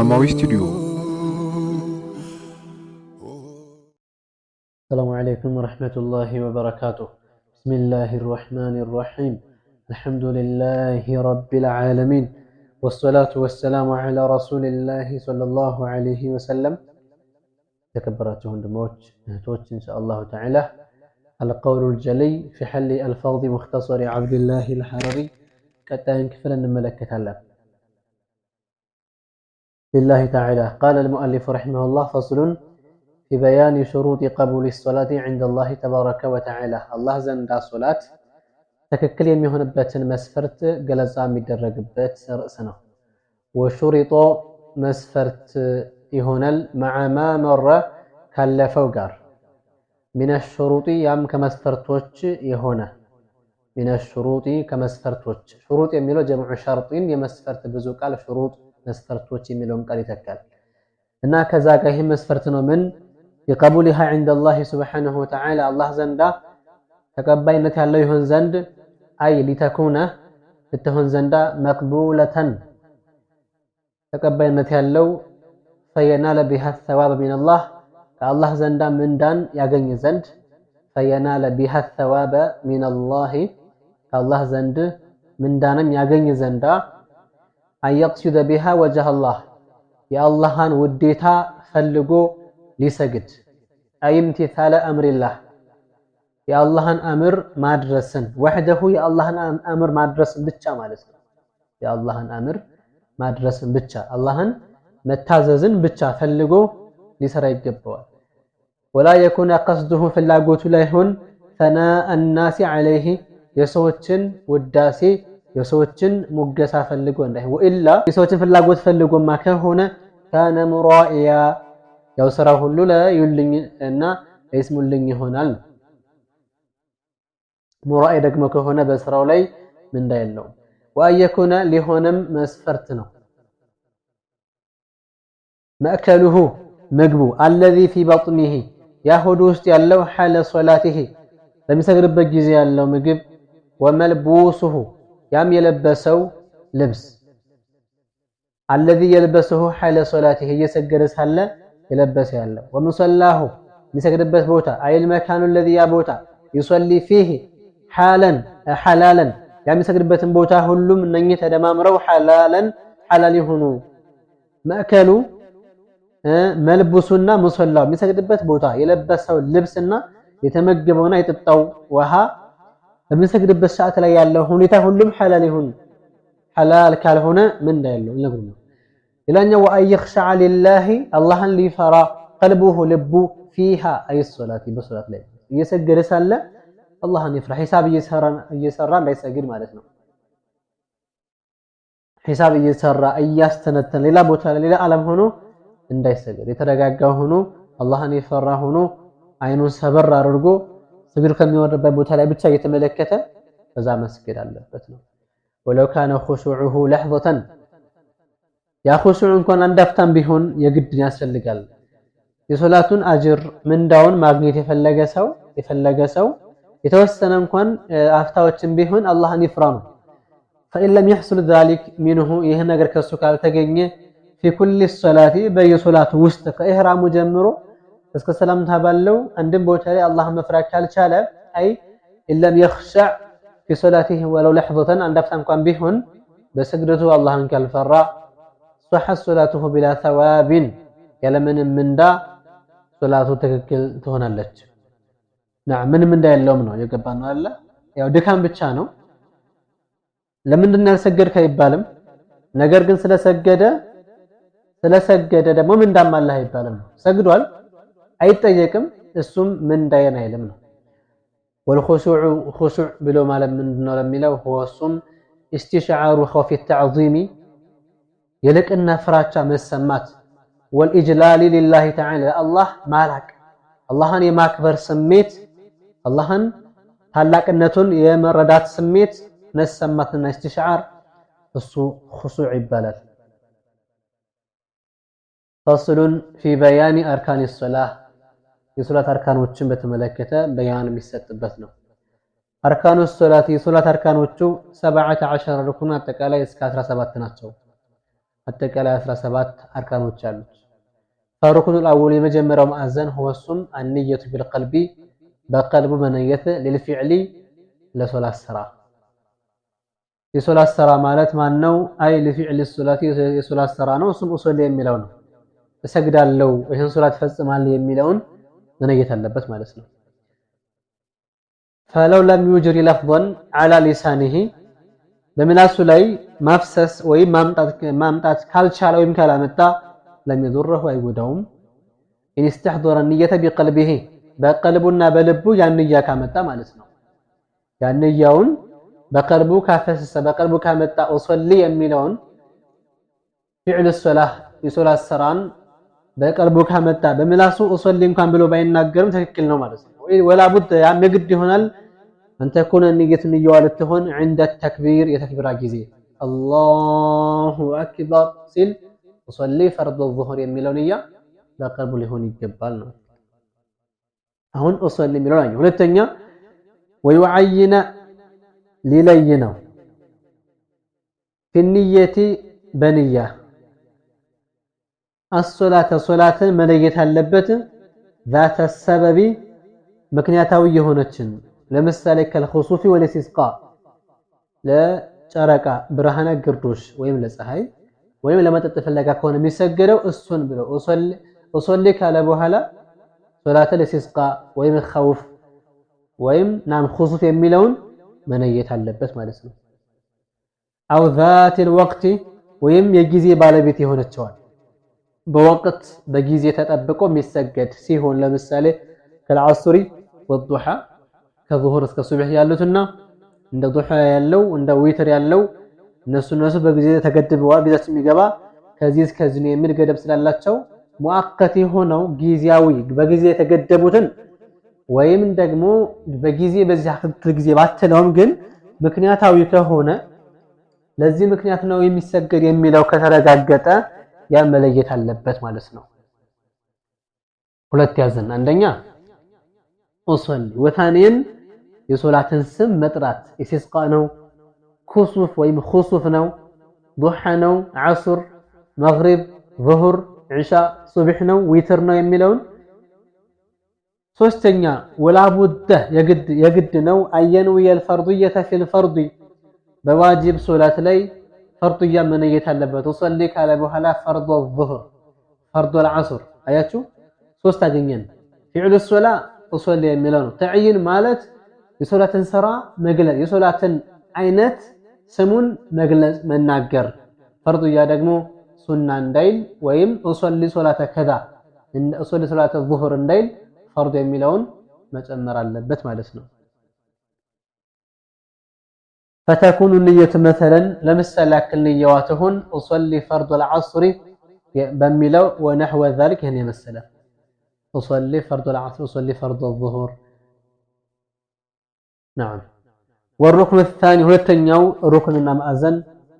እስላማዊ ስቱዲዮ። السلام عليكم ورحمة الله وبركاته. بسم الله الرحمن الرحيم. الحمد لله رب العالمين، والصلاة والسلام على رسول الله صلى الله عليه وسلم. تكبرته دموج إن شاء الله تعالى. القول الجلي في حل ألفاظ مختصر عبد الله الحرري كتاين كفلا ملكة الله لله تعالى. قال المؤلف رحمه الله: فصل في بيان شروط قبول الصلاة عند الله تبارك وتعالى. الله زند صلاة تككل يميهن باتن مسفرت قلزا مدرق بات رأسنا، وشرط مسفرت يهنل مع ما مر كالفوقار من الشروط يام كمسفرتوش يهونه من الشروط كمسفرتوش. شروط يميلو جمع شرطين يمسفرت بزوكال شروط مسفرتوش يميلون قال يتكال إنا كذاك هم مسفرتنا من بقبولها عند الله سبحانه وتعالى. الله زندا تقبينت الله يهون زند أي لتكون لتهون زندا مقبولة تقبينت الله فينال بها الثواب من الله. الله زندا من دان يغني زند فينال بها الثواب من الله. الله زند من دانم يغني زندا أن يقصد بها وجه الله. يا الله هان وديتا فلقو لسجد أي امتثال أمر الله. يا الله أمر مادرسن وحده يا الله أمر مادرسن بتشا مالسنا. يا الله أمر مادرسن بتشا الله متاززن بتشا فلقو لسرا يجبوا. ولا يكون قصده في اللاقوت لا يهون ثناء الناس عليه يسوتشن وداسي يسوتشن مقسا فلقو عنده. وإلا يسوتشن في اللاقوت فلقو ما كهنا كان مرائيا ያው ስራው ሁሉ ለዩልኝ እና ለይስሙልኝ ይሆናል። ሙራኢ ደግሞ ከሆነ በስራው ላይ ምንዳ የለው። ወአየኩነ ሊሆንም መስፈርት ነው። ማእከሉሁ ምግቡ الذي في بطنه ያሆዱ ውስጥ ያለው حال صلاته በሚሰግድበት ጊዜ ያለው ምግብ ወመልቡሱሁ ያም የለበሰው ልብስ الذي يلبسه حال صلاته እየሰገደ ሳለ يلبس يالله. ومصلاه يسجدበት ቦታ أي المكان الذي يابوتا يصلي فيه حلالا የሚሰግድበትን ቦታ ሁሉም እነኚህ ተደማምረው حلال ይሁኑ። ማእከሉ መልቡሱና ሙሰላው የሚሰግድበት ቦታ የለበሰው ልብስና የተመገበውና የጠጣው ውሃ በሚሰግድበት ሰዓት ላይ ያለው ሁኔታ ሁሉም حلال ይሁን። حلال ካልሆነ ምን እንዳለው ይነግሩናል። إلانيا وأن يخشع لله الله ليفرى قلبه لبو فيها أي الصلاة بصلاة ليل يسجد رسالة الله يفرح حساب يسرى لا يسجد مالتنا حساب يسرى أي يستنتن للا بوتا للا ألم هنو إن يسجد يترقاق هنو الله يفرى هنو عين سبر ررقو سجد كم يورب بوتا لا بتشا يتملكته فزا مسجد الله بتنا. ولو كان خشوعه لحظة ያ ኹሹዕ እንኳን አንዳፍታም ቢሆን የግድ ያስፈልጋል። የሶላቱን አጅር ምንዳውን ማግኘት የፈለገ ሰው የተወሰነ እንኳን አፍታዎችን ቢሆን አላህን ይፍራ ነው። فإن لم يحصل ذلك منه ይህ ነገር ከሱ ካልተገኘ في كل الصلاة በየሶላቱ ውስጥ ከኢህራሙ ጀምሮ እስከ ሰላምታ ባለው አንድም ቦታ ላይ አላህን መፍራት ካልቻለ አይ إن لم يخشع في صلاته ولو لحظة አንዳፍታ እንኳን ቢሆን በስግደቱ አላህን ካልፈራ صحت صلاته بلا ثواب يلمن مندا صلاته تككل ትሆናለች። ምን ምንዳ የለውም ነው የገባነው አይደል? ያው ድካም ብቻ ነው። ለምንድን ነው ያልሰገድክ አይባልም። ነገር ግን ስለሰገደ ደግሞ ምንዳም አላህ አይባልም። ሰግዷል አይጠየቅም። እሱም ምንዳየን አይልም ነው። والخشوع ብሎ ማለት ምንድነው ለሚለው هو الصم استشعار خوف التعظيم የልቅና ፍራቻ መሰማት والإجلال لله تعالى الله ማላቅ አላህን የማክበር ስሜት አላህን ታላቅነቱን የመረዳት ስሜት መሰማትና استشعار እሱ خشوع ይባላል። فصل في بيان أركان الصلاة የሶላት አርካኖችን በተመለከተ በያን የሚሰጥበት ነው። أركان الصلاة የሶላት አርካኖቹ 17 ሩክን አጠቃላይ እስከ 17 ናቸው። አጠቃላይ 17 አርካኖች አሉት። ፈሩኩኑ الأول የመጀመሪያው ማዕዘን ሁወሱም አንየቱ ቢልቀልቢ በቀልቡ መነየት ለልፊዕሊ ለሶላት ስራ የሶላት ስራ ማለት ማን ነው? አይ ለፊዕሊ ሶላት የሶላት ስራ ነው። እሱም ኡሱል የሚለው ነው። እሰግዳለሁ ይሄን ሶላት ፈጽማለሁ የሚለውን መነየት አለበት ማለት ነው። فلو لم يجري لفظا على لسانه በምላሱ ላይ ማፍሰስ ወይ ማምጣት ካልቻለ ወይም ካላመጣ لم يضره አይጎዳውም። إن استحضر النية بقلبه በቀልቡና በልቡ ያን ንያ ካመጣ ማለት ነው። ያን ንያውን በቀልቡ ካፈሰሰ በቀልቡ ካመጣ ኡሰሊ የሚለውን ፊዕል الصلاة የሶላት ስራን በቀልቡ ካመጣ በምላሱ ኡሰሊ እንኳን ብሎ ባይናገርም ትክክል ነው ማለት ነው። ወላ ቡድ ያ ምግድ ይሆናል አንተ ኮነ ንየት ንያዋ ልትሆን عند التكبير የተክቢራ ጊዜ الله اكبر ሲል ኡሰሊ ፈርድ الظهر የሚለው ንያ በቀልቡ ሊሆን ይገባል ነው። አሁን ኡሰሊ የሚለው ነው። ሁለተኛ ወይعين ሊለይ ነው في النية በንያ الصلاة صلاة መለየት አለበት ذات السبب ምክንያታዊ የሆነችን ለምሳሌ ከልኹሱፊ ወለስቲስቃ ለጨረቃ ብርሃነ ግርዶሽ ወይም ለፀሐይ ወይም ለመጠጥ ፍለጋ ከሆነ የሚሰገደው እሱን ብለው ኡሰሊ ካለ በኋላ ሶላተ ለስቲስቃ ወይም ኸውፍ ወይም ናም ኹሱፍ የሚለውን መነየት አለበት ማለት ነው። አው ذات الوقت ወይም የጊዜ ባለቤት የሆነችዋል በወቅት በጊዜ ተጠብቆ የሚሰገድ ሲሆን ለምሳሌ ከልዓስሪ ወዱሃ ከዙሁር እስከ ሱብህ ያሉትና እንደ ዱሃ ያለው እንደ ዊትር ያለው እነሱ በጊዜ ተገድበዋል። ጊዜያቸው የሚገባ ከዚህ እስከዚህ ነው የሚል ገደብ ስላላቸው ሙአቀት ሆነው ጊዜያዊ በጊዜ የተገደቡትን ወይም ደግሞ በጊዜ በዚህ አክል ጊዜ ባትለውም ግን ምክንያታዊ ከሆነ ለዚህ ምክንያት ነው የሚሰገድ የሚለው ከተረጋገጠ ያ መለየት አለበት ማለት ነው። ሁለት ያዘን አንደኛ ኡሰሊ ወታኒን የሶላትን ስም መጥራት ኢስቲስቃ ነው፣ ኩሱፍ ወይም ኹሱፍ ነው፣ ዱሃ ነው፣ ዐስር፣ መግሪብ፣ ዙሁር፣ ዒሻ፣ ሱብህ ነው፣ ዊትር ነው የሚለውን። ሶስተኛ ወላቡደ የግድ ነው አየንዊየል ፈርድየተ ፊል ፈርድ በዋጅብ ሶላት ላይ ፈርድያ መነየት አለበት። ኡሰሊ ካለ በኋላ ፈርድ الظهر ፈርድ العصر አያችሁ ሶስት አገኘን። ፊዕል ሶላ ኡሰሊ የሚለው ነው። ተዕይን ማለት የሶላትን ስራ መግለጽ የሶላትን አይነት ስሙን መግለጽ መናገር። ፈርድያ ደግሞ ሱና እንዳይል ወይም ኡሰሊ ሶላተ ከዛ ኡሰሊ ሶላተ الظهر እንዳይል ፈርድ የሚለውን መጨመር አለበት ማለት ነው። فتكون النية مثلا لمثال أكل نيواتهن أصلي فرض العصر بميلو ونحو ذلك هنا مثلا أصلي فرض العصر أصلي فرض الظهر. نعم. والركن الثاني هو التنيو ركن مأذن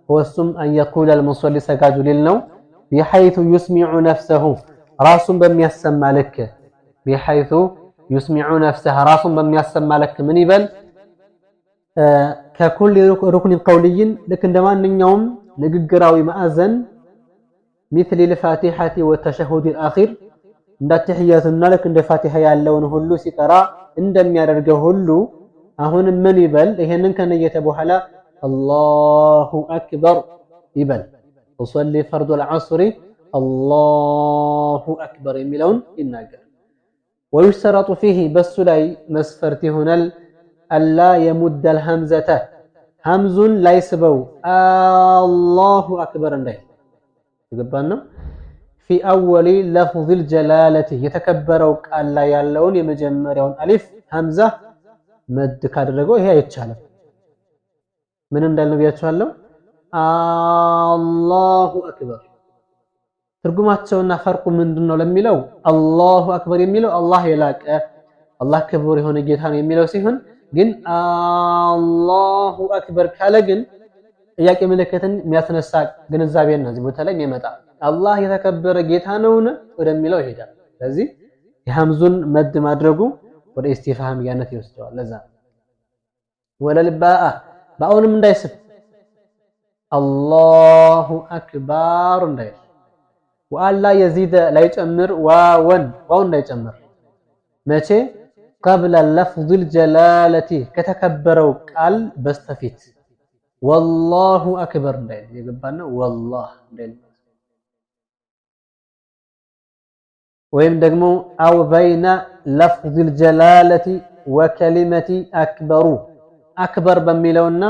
هو السم أن يقول المصلي سجاد للنو بحيث يسمع نفسه راس بم يسمى لك بحيث يسمع نفسه راس بم يسمى لك من يبل ككل ركن قولي لكن دمانኛውም ንግግራዊ ማዕዘን مثل الفاتحة والتشهد الأخير እንደ ተህያቱና ለክ እንደ ፋቲሃ ያለውን ሁሉ ሲቀራ እንደሚያደርገው ሁሉ አሁን ምን ይበል? ይሄንን ከነየተ በኋላ አላሁ አክበር ይበል። ኡሰሊ ፈርድ العصر አላሁ አክበር የሚለውን ይናገር። ويشترط فيه በሱ ላይ መስፈርት ይሆናል ألا يمد الهمزة همز لا يسبو الله أكبر عنده تقبلنا في أول لفظ الجلالة يتكبروا ألا يالون يمجمرون ألف همزة مد كادرقو هي يتشالف من عند النبي يتشالف الله أكبر ترجمات سونا فرق من دونه لميلو الله أكبر يميلو الله يلاك الله كبر هنا جيتان يميلو سيهن ግን አላሁ አክበር ካለ ግን ጥያቄ ምልክትን የሚያስነሳ ግንዛቤና እዚህ ቦታ ላይ የሚመጣ አላህ የተከበረ ጌታ ነውን ወደሚለው ይሄዳል። ስለዚህ የሐምዙን መድ ማድረጉ ወደ ኢስቲፋሃምያነት ይወስደዋል። ለዛ ወለልባአ ባኡንም እንዳይስብ አላሁ አክባር እንዳይል ወአላ የዚደ ላይጨምር ዋው እንዳይጨምር መቼ ቀብለ ለፍዙል ጀላለቲ ከተከበረው ቃል በስተፊት ወላሁ አክበር እንዳይል የገባነው ወላህ እንዳይል ወይም ደግሞ አው በይነ ለፍዙል ጀላለቲ ወከሊመቲ አክበሩ አክበር በሚለውና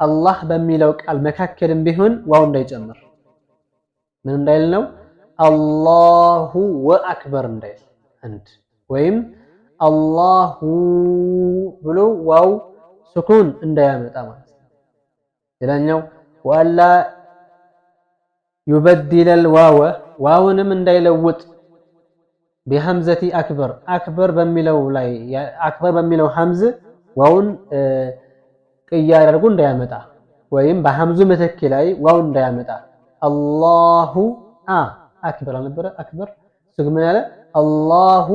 አላህ በሚለው ቃል መካከልም ቢሆን ዋው እንዳይጨምር ምን እንዳይል ነው አላሁ ወአክበር እንዳይል አንድ ወይም አላሁ ብሎ ዋው ስኩን እንዳያመጣ ማለት ነው ሌላኛው ወአላ ይበድል ዋውንም እንዳይለውጥ بهمزة أكبر بميلو لاي أكبر بميلو همزة واون قيار رجون ديامتا ويم بهمزة متكلاي واون ديامتا الله أكبر أنا برا أكبر سجمنا على الله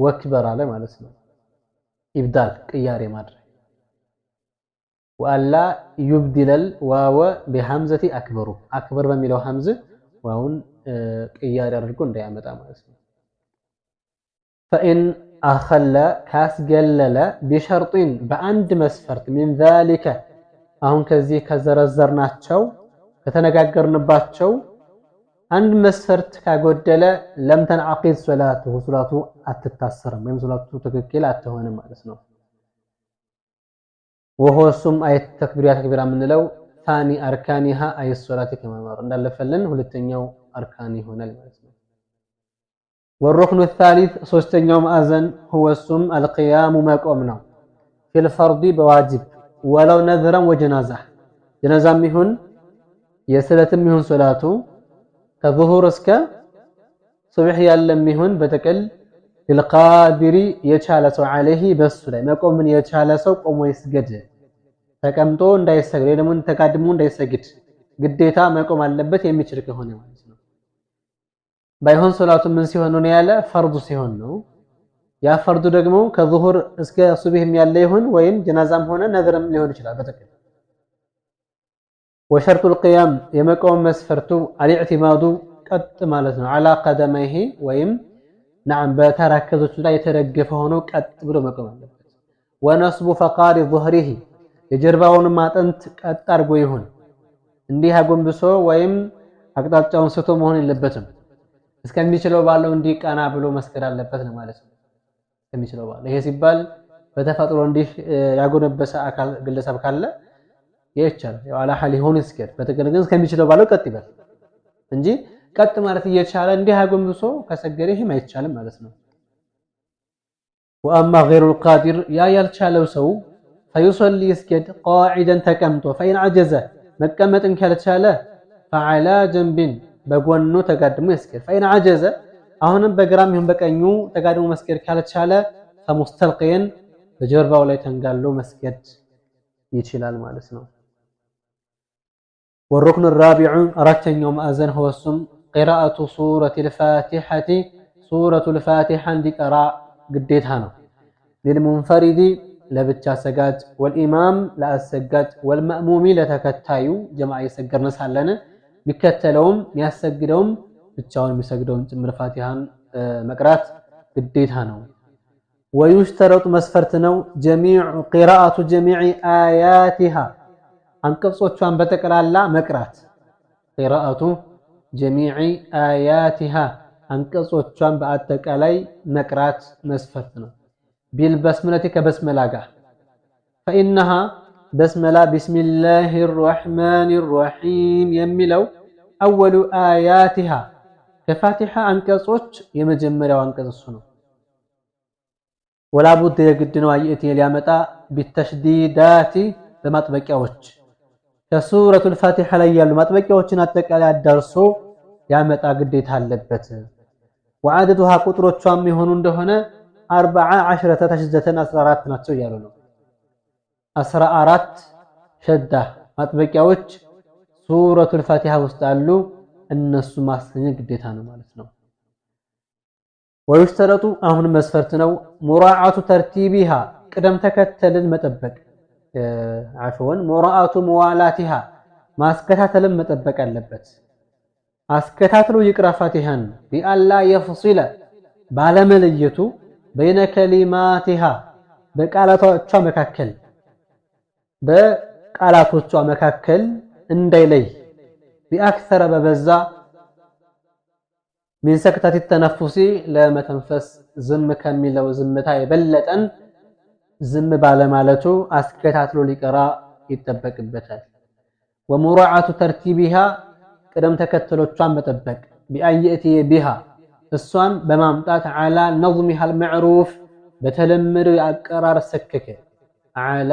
وأكبر على ما اسمه إبدال قيار مر وألا يبدل الواو بهمزة أكبر بميلو همزة واون قيار رجون ديامتا ما اسمه فإن أخل كاس جلل بشرط بأند مسفرت من ذلك أهون كذي كزرزرناتشو كتنقاقرنباتشو عند مسفرت كاقودل لم تنعقد صلاته أتتاثر من صلاته تككل أتهون ما لسنو وهو سم أي التكبيرات كبيرة من لو ثاني أركانها أي الصلاة كما مر ندل فلن هو لتنيو أركاني هنا المسلم والركن الثالث سوستنيوم أذن هو السم القيام مقامنا في الفرض بواجب ولو نذرا وجنازة جنازة ميهن يسلت ميهن صلاته كظهور اسك صبح يالم ميهن بتكل القادر يتشالس عليه بس لا مقام من يتشالس قوم يسجد تقمطو እንዳይሰግድ ደግሞ ተቃድሞ እንዳይሰግድ ግዴታ መቆም አለበት የሚችል ከሆነ ማለት ነው ባይሆን ሶላቱ ምን ሲሆን ነው ያለ ፈርዱ ሲሆን ነው ያ ፈርዱ ደግሞ ከዙሁር እስከ ሱብሂም ያለ ይሁን ወይም ጀናዛም ሆነ ነዝርም ሊሆን ይችላል በተከለ وشرط القيام የመቆም መስፈርቱ الاعتماد ቀጥ ማለት ነው على قدميه ወይም نعم በተራከዞቹ ላይ የተደገፈ ሆኖ ቀጥ ብሎ መቆም አለበት ونصب فقار ظهره የጀርባውን ማጠንት ቀጥ አድርጎ ይሁን እንዲህ አጎንብሶ ወይም አቅጣጫውን ስቶ መሆን የለበትም እስከሚችለው ባለው እንዲቃና ብሎ መስገድ አለበት ነው ማለት ነው እስከሚችለው ባለው ይሄ ሲባል በተፈጥሮ እንዲህ ያጎነበሰ አካል ግለሰብ ካለ ይቻላል ያው አላ ሐሊ ሆነ እስከድ በተገለገ እስከሚችለው ባለው ቀጥ ይበል እንጂ ቀጥ ማለት እየቻለ እንዲህ አጎንብሶ ከሰገደ ይሄም አይቻልም ማለት ነው واما غير القادر يا ያልቻለው ሰው فيصلي يسجد قاعدا تقمطو فإن عجز መቀመጥን ካልቻለ فعلى جنب በጎኑ ተጋድሞ ይስገድ فإن عجز አሁንም በግራም ይሁን በቀኙ ተጋድሞ መስገድ ካልቻለ فمستلقيا በጀርባው ላይ ተንጋሎ መስገድ ይችላል ማለት ነው والركن الرابع አራተኛው ማዕዘን هو السم قراءة سورة الفاتحة سورة الفاتحة እንዲቀራ ግዴታ ነው للمنفرد ለብቻ ሰጋጅ والإمام ለአሰጋጅ والمأموم ለተከታዩ ጀማዓ ይሰገድነ ሳለነ ቢከተለውም የሚያሰግደውም ብቻውን የሚሰግደውም ጭምር ፋቲሃን መቅራት ግዴታ ነው ويشترط መስፈርት ነው جميع قراءة جميع آياتها አንቀጾቿን በተቀላላ መቅራት قراءة جميع آياتها አንቀጾቿን በአጠቃላይ መቅራት መስፈርት ነው بالبسملة كبسملة فإنها بسملة بسم الله الرحمن الرحيم يملو أول آياتها كفاتحة أنكسوش يمجمرة وأنكسوش ولا بد يقدنوا أيئتي اليامتا بالتشديدات بمطبقيوش كسورة الفاتحة ليالو مطبقيوش نتك على الدرسو يامتا قديتها اللبت وعادتها قطرة شامي هنون دهنا 14 تشدة 14 ናቸው ያሉ ነው 14 ሸዳ ማጥበቂያዎች ሱረቱል ፋቲሃ ውስጥ አሉ እነሱ ማስኘ ግዴታ ነው ማለት ነው ወይሽተረጡ አሁን መስፈርት ነው ሙራዓቱ ተርቲቢሃ ቅደም ተከተልን መጠበቅ عفوا ሙራዓቱ መዋላቲሃ ማስከታተልም መጠበቅ አለበት። አስከታትሎ ይቅራ ፋቲሃን ቢአላ የፍሲለ ባለመለየቱ በይነ ከሊማቲሃ በቃላቶቿ መካከል እንዳይለይ ቢአክሰረ በበዛ ሚን ሰክተት ተነፉሲ ለመተንፈስ ዝም ከሚለው ዝምታ የበለጠን ዝም ባለማለቱ አስከታትሎ ሊቀራ ይጠበቅበታል። ወሙራዓቱ ተርቲቢሃ ቅደም ተከተሎቿን መጠበቅ ቢአየቲ ቢሃ እሷን በማምጣት ዓላ ነظሚሃ አልመዕሩፍ በተለመደው አቀራር ሰከከ ዓላ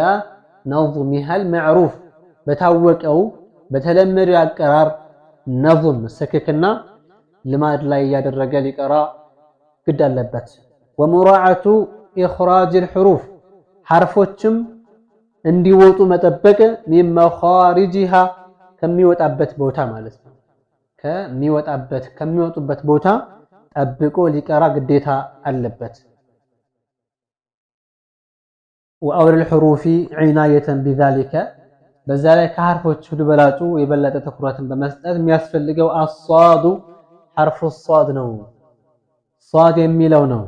ነظሚሃ አልመዕሩፍ በታወቀው በተለመደው አቀራር ነظም ሰከከና ልማድ ላይ ያደረገ ሊቀራ ግድ አለበት። ወሙራዓቱ ኢኽራጅ አልሑሩፍ ሐርፎችም እንዲወጡ መጠበቅ ሚን መኻሪጅሃ ከሚወጣበት ቦታ ማለት ነው። ከሚወጡበት ቦታ ጠብቆ ሊቀራ ግዴታ አለበት። ወአውል الحروف عناية بذلك በዛ ላይ ከሐርፎች ሁሉ በላጩ የበለጠ ትኩረትን በመስጠት የሚያስፈልገው አሷዱ ሐርፉ ሷድ ነው። ሷድ የሚለው ነው።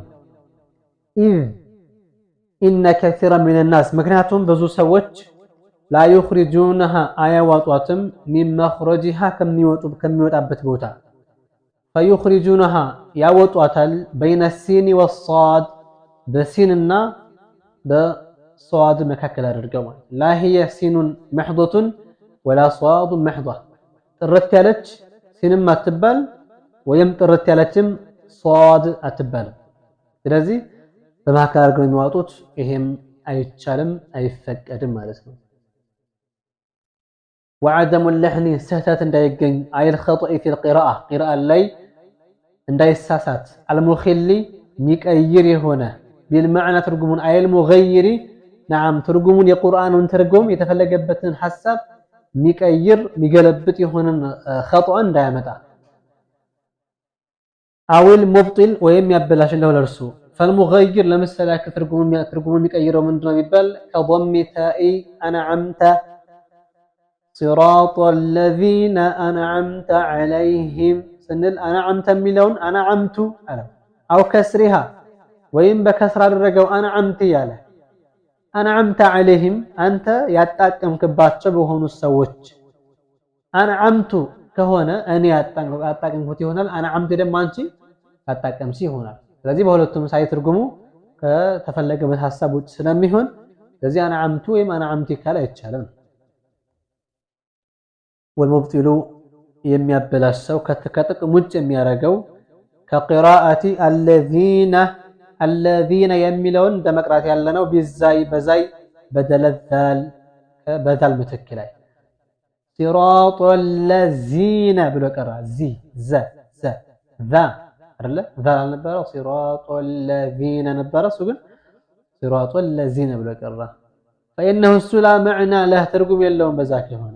ኢነ ከሲራ ሚን الناس ምክንያቱም ብዙ ሰዎች ላ ይኽሪጁነሃ አያዋጧትም ሚን መኽረጂሃ ከሚወጣበት ቦታ ፈዩኽሪጁነሃ ያወጧታል በይነ ሲኒ ወሷድ በሲንና በሷድ መካከል አድርገው ማለት ላ ሂየ ሲኑን መሕዶቱን ወላ ሷዱን መሕዳ ጥርት ያለች ሲንም አትባል ወይም ጥርት ያለችም ሷድ አትባል። ስለዚህ በመካከል አድርገው የሚዋጡት ይሄም አይቻልም አይፈቀድም ማለት ነው። وعدم اللحن سهتات እንዳይገኝ አይል خطأ في القراءة قراءة ላይ እንዳይሳሳት المخل ሚቀይር የሆነ بالمعنى ትርጉሙን አይል مغير نعم ትርጉሙን የቁርአኑን ትርጉም የተፈለገበትን ሐሳብ ሚቀይር ሚገለብጥ የሆነ خطأ እንዳያመጣ አውል ሙብጢል ወይም ያበላሽለው ለርሱ فالمغير ለምሳሌ ትርጉሙን ሚቀይረው ምንድነው ቢባል ከضم تاء انعمت صراط الذين أنعمت عليهم سنل أنعمت ملون أنعمت أو كسرها وين بكسر الرجو أنعمت ياله أنعمت عليهم أنت يتأكم كباتشب وهون السوتش أنعمت كهونا أني أتأكم كتي هنا أنعمت دم مانشي أتأكم سي هنا الذي بقولتم سايت رجمو كتفلق بهالسب سلامي هون الذي أنعمت ويم أنعمت كلا يتشالون والمبطل የሚያበላሽ ሰው ከጥቅም ውጭ የሚያረገው ከቂራአቲ الذين የሚለውን እንደመቅራት ያለነው ቢዛይ በዛይ በደለዛል በዛል ምትክ ላይ صراط الذين ብሎ ቀራ ذا አይደለ ذا አልነበረው صراط الذين ነበረ እሱ ግን صراط الذين ብሎ ቀራ فإنه لا معنى له ትርጉም የለውም በዛ ከሆነ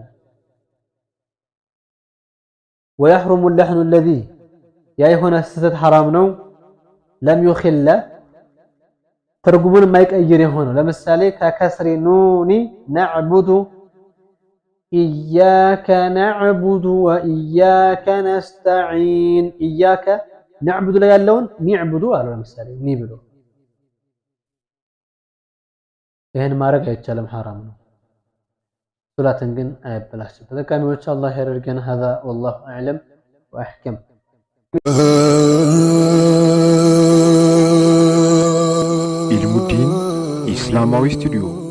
ويحرم اللحن الذي يا هنا ستة حرام نو لم يخل ترجمون ما يقير هنا لمثال ككسر نون نعبد إياك نعبد وإياك نستعين إياك نعبد لا يلون نعبد على مثال نيبدو ይሄን ማድረግ አይቻልም حرام ነው ثلاثن جن بلاش تذكرني وإن شاء الله يرجعن هذا والله أعلم وأحكم علم الدين إسلامي ستوديو